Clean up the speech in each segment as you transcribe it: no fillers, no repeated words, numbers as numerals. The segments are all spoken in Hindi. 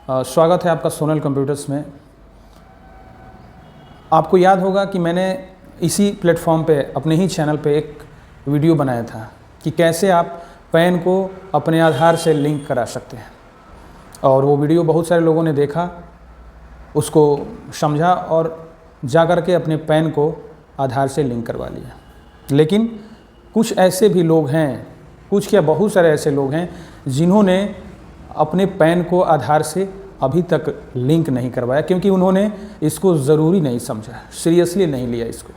स्वागत है आपका सोनल कंप्यूटर्स में। आपको याद होगा कि मैंने इसी प्लेटफॉर्म पे अपने ही चैनल पे एक वीडियो बनाया था कि कैसे आप पैन को अपने आधार से लिंक करा सकते हैं, और वो वीडियो बहुत सारे लोगों ने देखा, उसको समझा और जा कर के अपने पैन को आधार से लिंक करवा लिया। लेकिन कुछ ऐसे भी लोग हैं, कुछ क्या बहुत सारे ऐसे लोग हैं जिन्होंने अपने पैन को आधार से अभी तक लिंक नहीं करवाया, क्योंकि उन्होंने इसको ज़रूरी नहीं समझा, सीरियसली नहीं लिया इसको।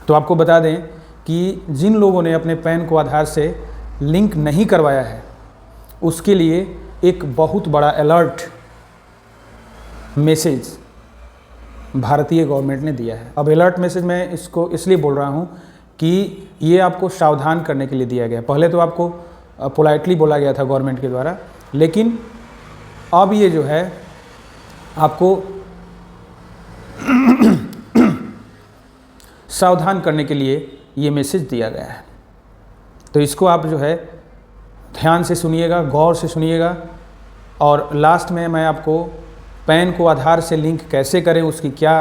तो आपको बता दें कि जिन लोगों ने अपने पैन को आधार से लिंक नहीं करवाया है, उसके लिए एक बहुत बड़ा अलर्ट मैसेज भारतीय गवर्नमेंट ने दिया है। अब अलर्ट मैसेज मैं इसको इसलिए बोल रहा हूँ कि ये आपको सावधान करने के लिए दिया गया। पहले तो आपको पोलाइटली बोला गया था गवर्नमेंट के द्वारा, लेकिन अब ये जो है आपको सावधान करने के लिए ये मैसेज दिया गया है। तो इसको आप जो है ध्यान से सुनिएगा, गौर से सुनिएगा, और लास्ट में मैं आपको पैन को आधार से लिंक कैसे करें, उसकी क्या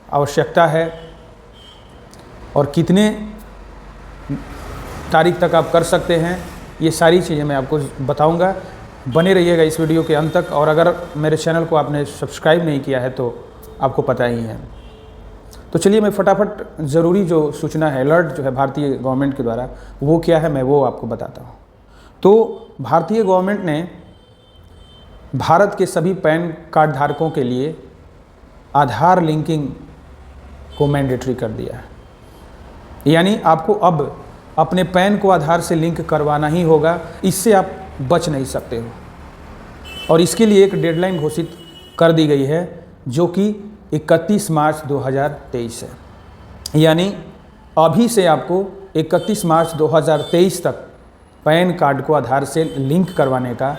आवश्यकता है और कितने तारीख तक आप कर सकते हैं, ये सारी चीज़ें मैं आपको बताऊंगा। बने रहिएगा इस वीडियो के अंत तक। और अगर मेरे चैनल को आपने सब्सक्राइब नहीं किया है तो आपको पता ही है। तो चलिए मैं फटाफट ज़रूरी जो सूचना है, अलर्ट जो है भारतीय गवर्नमेंट के द्वारा, वो क्या है मैं वो आपको बताता हूँ। तो भारतीय गवर्नमेंट ने भारत के सभी पैन कार्ड धारकों के लिए आधार लिंकिंग को मैंडेटरी कर दिया है। यानी आपको अब अपने पैन को आधार से लिंक करवाना ही होगा, इससे आप बच नहीं सकते हो। और इसके लिए एक डेडलाइन घोषित कर दी गई है जो कि 31 मार्च 2023 है। यानी अभी से आपको 31 मार्च 2023 तक पैन कार्ड को आधार से लिंक करवाने का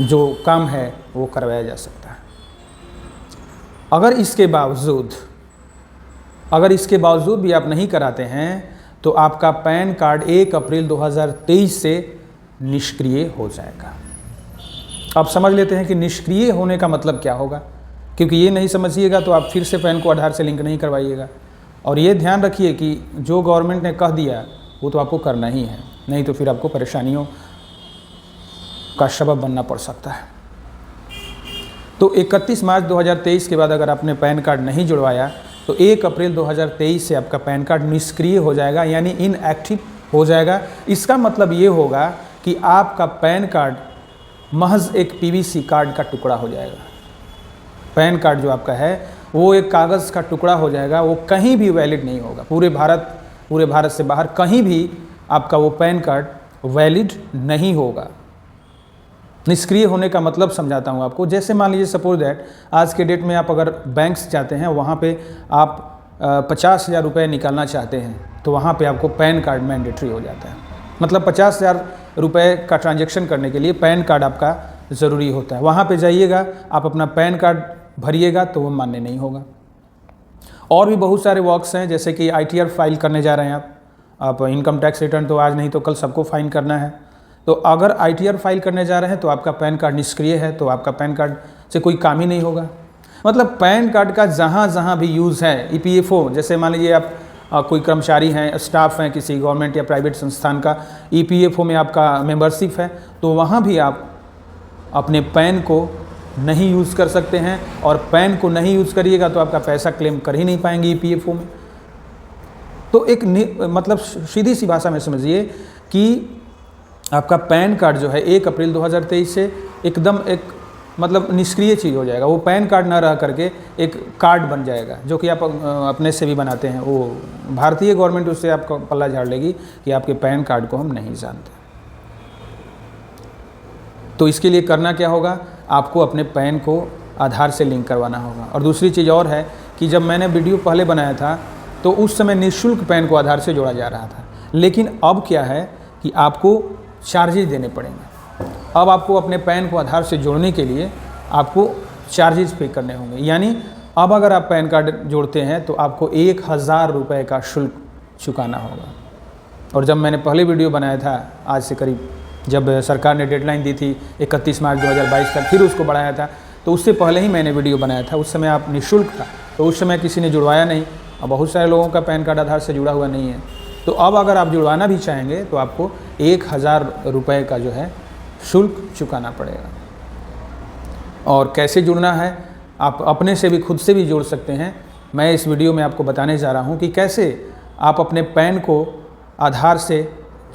जो काम है वो करवाया जा सकता है। अगर इसके बावजूद भी आप नहीं कराते हैं तो आपका पैन कार्ड 1 अप्रैल 2023 से निष्क्रिय हो जाएगा। अब समझ लेते हैं कि निष्क्रिय होने का मतलब क्या होगा, क्योंकि ये नहीं समझिएगा तो आप फिर से पैन को आधार से लिंक नहीं करवाइएगा। और ये ध्यान रखिए कि जो गवर्नमेंट ने कह दिया वो तो आपको करना ही है, नहीं तो फिर आपको परेशानियों का सबब बनना पड़ सकता है। तो 31 मार्च 2023 के बाद अगर आपने पैन कार्ड नहीं जुड़वाया तो 1 अप्रैल 2023 से आपका पैन कार्ड निष्क्रिय हो जाएगा, यानी इनएक्टिव हो जाएगा। इसका मतलब ये होगा कि आपका पैन कार्ड महज एक पीवीसी कार्ड का टुकड़ा हो जाएगा। पैन कार्ड जो आपका है वो एक कागज़ का टुकड़ा हो जाएगा, वो कहीं भी वैलिड नहीं होगा। पूरे भारत से बाहर कहीं भी आपका वो पैन कार्ड वैलिड नहीं होगा। निष्क्रिय होने का मतलब समझाता हूँ आपको। जैसे मान लीजिए सपोज दैट आज के डेट में आप अगर बैंक्स जाते हैं, वहाँ पे आप 50,000 रुपये निकालना चाहते हैं तो वहाँ पे आपको पैन कार्ड मैंडेटरी हो जाता है। मतलब 50,000 रुपये का ट्रांजैक्शन करने के लिए पैन कार्ड आपका ज़रूरी होता है। वहाँ पे जाइएगा, आप अपना पैन कार्ड भरिएगा तो वो मान्य नहीं होगा। और भी बहुत सारे वर्क्स हैं, जैसे कि ITR फाइल करने जा रहे हैं आप इनकम टैक्स रिटर्न तो आज नहीं तो कल सबको फाइल करना है। तो अगर ITR फाइल करने जा रहे हैं तो आपका पैन कार्ड निष्क्रिय है तो आपका पैन कार्ड से कोई काम ही नहीं होगा। मतलब पैन कार्ड का जहाँ जहाँ भी यूज़ है, EPFO, जैसे मान लीजिए आप कोई कर्मचारी हैं, स्टाफ हैं किसी गवर्नमेंट या प्राइवेट संस्थान का, EPFO में आपका मेंबरशिप है, तो वहाँ भी आप अपने पैन को नहीं यूज़ कर सकते हैं। और पैन को नहीं यूज़ करिएगा तो आपका पैसा क्लेम कर ही नहीं पाएंगे EPFO में। तो एक मतलब सीधी सी भाषा में समझिए कि आपका पैन कार्ड जो है 1 अप्रैल 2023 से एकदम एक मतलब निष्क्रिय चीज़ हो जाएगा। वो पैन कार्ड ना रह करके एक कार्ड बन जाएगा, जो कि आप अपने से भी बनाते हैं। वो भारतीय गवर्नमेंट उससे आपका पल्ला झाड़ लेगी कि आपके पैन कार्ड को हम नहीं जानते। तो इसके लिए करना क्या होगा, आपको अपने पैन को आधार से लिंक करवाना होगा। और दूसरी चीज़ और है कि जब मैंने वीडियो पहले बनाया था तो उस समय निःशुल्क पैन को आधार से जोड़ा जा रहा था, लेकिन अब क्या है कि आपको चार्जेज देने पड़ेंगे। अब आपको अपने पैन को आधार से जोड़ने के लिए आपको चार्जेज पे करने होंगे। यानी अब अगर आप पैन कार्ड जोड़ते हैं तो आपको 1,000 रुपये का शुल्क चुकाना होगा। और जब मैंने पहले वीडियो बनाया था आज से करीब जब सरकार ने डेडलाइन दी थी 31 मार्च 2022 तक, फिर उसको बढ़ाया था, तो उससे पहले ही मैंने वीडियो बनाया था। उस समय आप निःशुल्क था, तो उस समय किसी ने जुड़वाया नहीं, और बहुत सारे लोगों का पैन कार्ड आधार से जुड़ा हुआ नहीं है। तो अब अगर आप जुड़वाना भी चाहेंगे तो आपको 1000 रुपये का जो है शुल्क चुकाना पड़ेगा। और कैसे जुड़ना है, आप अपने से भी, खुद से भी जोड़ सकते हैं। मैं इस वीडियो में आपको बताने जा रहा हूँ कि कैसे आप अपने पैन को आधार से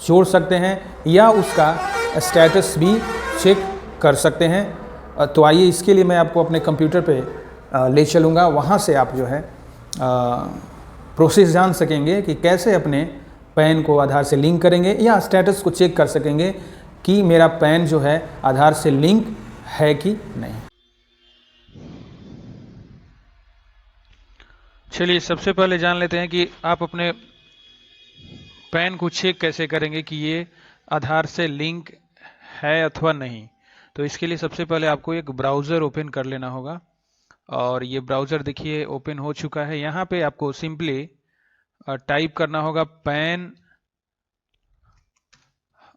जोड़ सकते हैं या उसका स्टेटस भी चेक कर सकते हैं। तो आइए, इसके लिए मैं आपको अपने कंप्यूटर पे ले चलूँगा, वहाँ से आप जो है प्रोसेस जान सकेंगे कि कैसे अपने पैन को आधार से लिंक करेंगे या स्टेटस को चेक कर सकेंगे कि मेरा पैन जो है आधार से लिंक है कि नहीं। चलिए, सबसे पहले जान लेते हैं कि आप अपने पैन को चेक कैसे करेंगे कि ये आधार से लिंक है अथवा नहीं। तो इसके लिए सबसे पहले आपको एक ब्राउज़र ओपन कर लेना होगा, और ये ब्राउज़र देखिए ओपन हो चुका है। यहाँ पे आपको सिंपली टाइप करना होगा पैन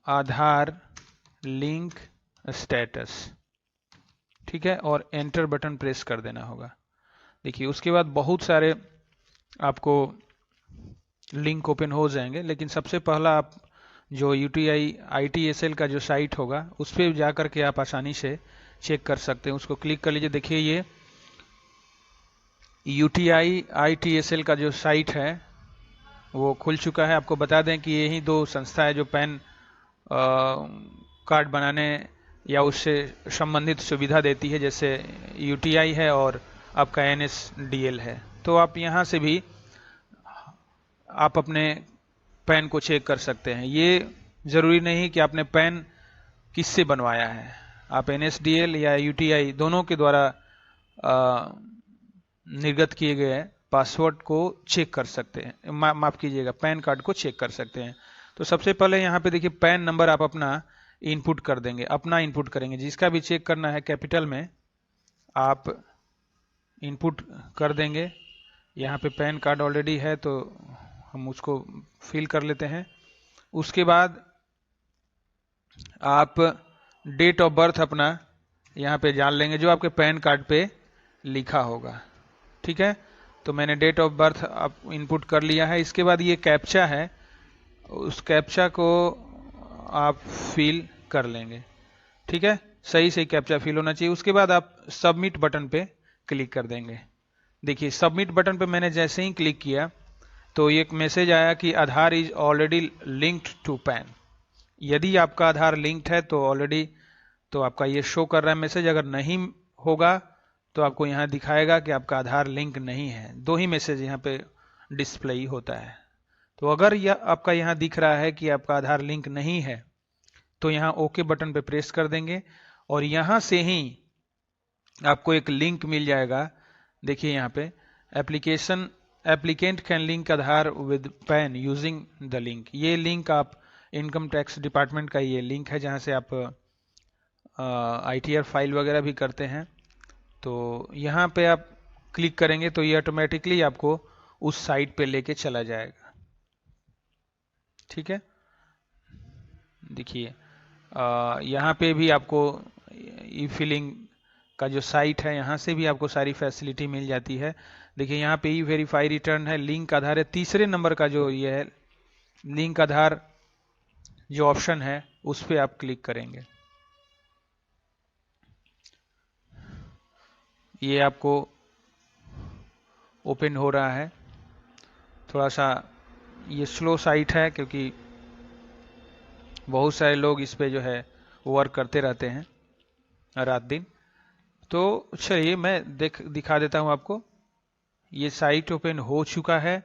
आधार लिंक स्टेटस, ठीक है, और एंटर बटन प्रेस कर देना होगा। देखिए, उसके बाद बहुत सारे आपको लिंक ओपन हो जाएंगे, लेकिन सबसे पहला आप जो UTI ITSL का जो साइट होगा उस पर जा कर के आप आसानी से चेक कर सकते हैं। उसको क्लिक कर लीजिए। देखिए, ये UTI ITSL का जो साइट है वो खुल चुका है। आपको बता दें कि यही दो संस्था है जो पैन कार्ड बनाने या उससे संबंधित सुविधा देती है, जैसे UTI है और आपका NSDL है। तो आप यहाँ से भी आप अपने पैन को चेक कर सकते हैं। ये ज़रूरी नहीं कि आपने पैन किससे बनवाया है, आप NSDL या UTI दोनों के द्वारा निर्गत किए गए पासवर्ड को चेक कर सकते हैं। माफ़ कीजिएगा, पैन कार्ड को चेक कर सकते हैं। तो सबसे पहले यहाँ पे देखिए, पैन नंबर आप अपना इनपुट कर देंगे, अपना इनपुट करेंगे। जिसका भी चेक करना है कैपिटल में आप इनपुट कर देंगे। यहाँ पे पैन कार्ड ऑलरेडी है तो हम उसको फिल कर लेते हैं। उसके बाद आप डेट ऑफ बर्थ अपना यहाँ पे जान लेंगे, जो आपके पैन कार्ड पे लिखा होगा, ठीक है। तो मैंने डेट ऑफ बर्थ आप इनपुट कर लिया है। इसके बाद ये कैप्चा है, उस कैप्चा को आप फिल कर लेंगे, ठीक है। सही से कैप्चा फिल होना चाहिए। उसके बाद आप सबमिट बटन पे क्लिक कर देंगे। देखिए, सबमिट बटन पे मैंने जैसे ही क्लिक किया तो एक मैसेज आया कि Aadhaar is already linked to PAN. यदि आपका आधार लिंक्ड है तो ऑलरेडी तो आपका ये शो कर रहा है मैसेज। अगर नहीं होगा तो आपको यहाँ दिखाएगा कि आपका आधार लिंक नहीं है। दो ही मैसेज यहाँ पे डिस्प्ले होता है। तो अगर यह आपका यहाँ दिख रहा है कि आपका आधार लिंक नहीं है तो यहाँ ओके बटन पे प्रेस कर देंगे, और यहाँ से ही आपको एक लिंक मिल जाएगा। देखिए यहाँ पे applicant can link Aadhaar with pan using the link. ये लिंक आप इनकम टैक्स डिपार्टमेंट का ये लिंक है, जहाँ से आप ITR फाइल वगैरह भी करते हैं। तो यहाँ पे आप क्लिक करेंगे तो ये ऑटोमेटिकली आपको उस साइट पे लेके चला जाएगा, ठीक है। देखिए, यहाँ पे भी आपको ई फिलिंग का जो साइट है, यहाँ से भी आपको सारी फैसिलिटी मिल जाती है। देखिए, यहाँ पे ई वेरीफाई रिटर्न है, लिंक आधार है। तीसरे नंबर का जो ये है लिंक आधार जो ऑप्शन है उस पर आप क्लिक करेंगे। ये आपको ओपन हो रहा है। थोड़ा सा ये स्लो साइट है क्योंकि बहुत सारे लोग इस पे जो है वर्क करते रहते हैं रात दिन। तो चलिए मैं दिखा देता हूँ आपको। ये साइट ओपन हो चुका है।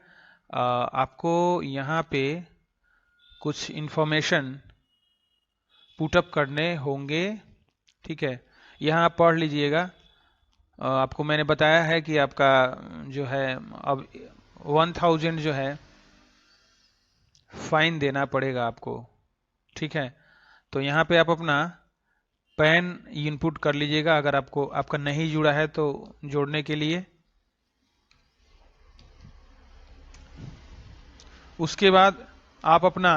आपको यहाँ पे कुछ इन्फॉर्मेशन पुटअप करने होंगे, ठीक है। यहाँ आप पढ़ लीजिएगा। आपको मैंने बताया है कि आपका जो है अब 1000 जो है फाइन देना पड़ेगा आपको, ठीक है। तो यहाँ पे आप अपना पैन इनपुट कर लीजिएगा, अगर आपका नहीं जुड़ा है तो जोड़ने के लिए। उसके बाद आप अपना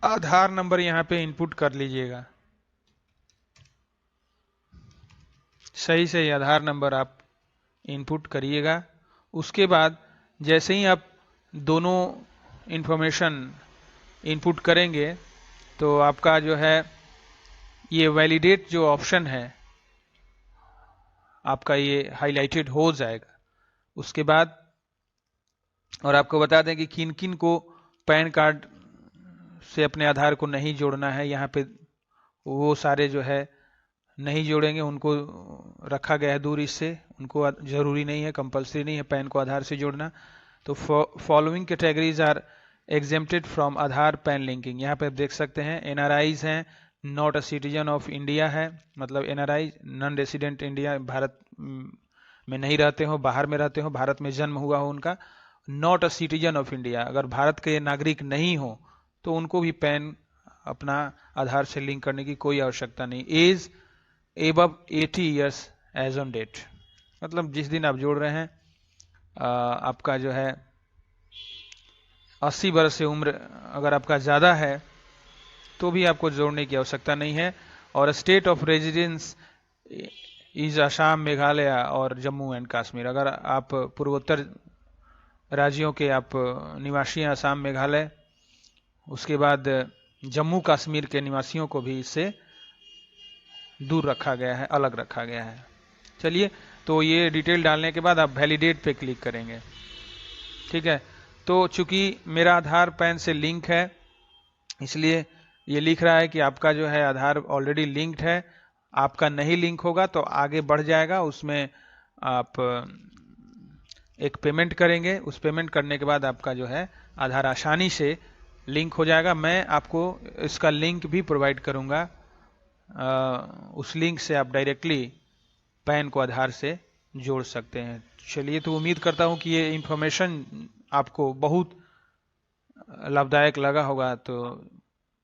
आधार नंबर यहाँ पे इनपुट कर लीजिएगा। सही सही आधार नंबर आप इनपुट करिएगा। उसके बाद जैसे ही आप दोनों इंफॉर्मेशन इनपुट करेंगे तो आपका जो है ये वैलिडेट जो ऑप्शन है आपका ये हाईलाइटेड हो जाएगा। उसके बाद और आपको बता दें कि किन किन को पैन कार्ड से अपने आधार को नहीं जोड़ना है, यहाँ पे वो सारे जो है नहीं जोड़ेंगे, उनको रखा गया है दूर इससे, उनको जरूरी नहीं है, कंपलसरी नहीं है पैन को आधार से जोड़ना। तो following categories are exempted from Aadhaar PAN linking. यहाँ पे आप देख सकते हैं एनआरआईज हैं, not a citizen of India है, मतलब NRI non resident India, Bharat में नहीं रहते हो, बाहर में रहते हो, भारत में जन्म हुआ हो उनका। Not a citizen of India, अगर भारत के नागरिक नहीं हो तो उनको भी पैन अपना आधार से लिंक करने की कोई आवश्यकता नहीं। Age above 80 years age on date, मतलब जिस दिन आप जोड़ रहे हैं आपका जो है 80 वर्ष से उम्र अगर आपका ज़्यादा है तो भी आपको जोड़ने की आवश्यकता नहीं है। और state of residence is Assam, Meghalaya और जम्मू एंड कश्मीर, अगर आप पूर्वोत्तर राज्यों के आप निवासी हैं, असम, मेघालय, उसके बाद जम्मू कश्मीर के निवासियों को भी इससे दूर रखा गया है, अलग रखा गया है। चलिए, तो ये डिटेल डालने के बाद आप वैलिडेट पे क्लिक करेंगे। ठीक है, तो चूंकि मेरा आधार पैन से लिंक है इसलिए ये लिख रहा है कि आपका जो है आधार ऑलरेडी लिंक्ड है। आपका नहीं लिंक होगा तो आगे बढ़ जाएगा, उसमें आप एक पेमेंट करेंगे, उस पेमेंट करने के बाद आपका जो है आधार आसानी से लिंक हो जाएगा। मैं आपको इसका लिंक भी प्रोवाइड करूंगा, उस लिंक से आप डायरेक्टली पैन को आधार से जोड़ सकते हैं। चलिए, तो उम्मीद करता हूं कि ये इंफॉर्मेशन आपको बहुत लाभदायक लगा होगा। तो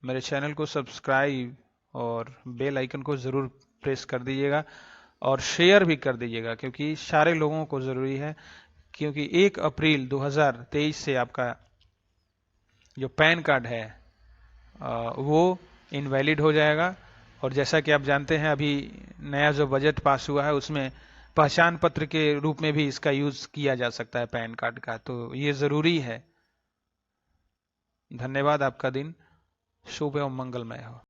मेरे चैनल को सब्सक्राइब और बेल आइकन को ज़रूर प्रेस कर दीजिएगा और शेयर भी कर दीजिएगा, क्योंकि सारे लोगों को ज़रूरी है। क्योंकि 1 अप्रैल 2023 से आपका जो पैन कार्ड है वो इनवैलिड हो जाएगा। और जैसा कि आप जानते हैं अभी नया जो बजट पास हुआ है उसमें पहचान पत्र के रूप में भी इसका यूज किया जा सकता है पैन कार्ड का, तो ये जरूरी है। धन्यवाद, आपका दिन शुभ एवं मंगलमय हो।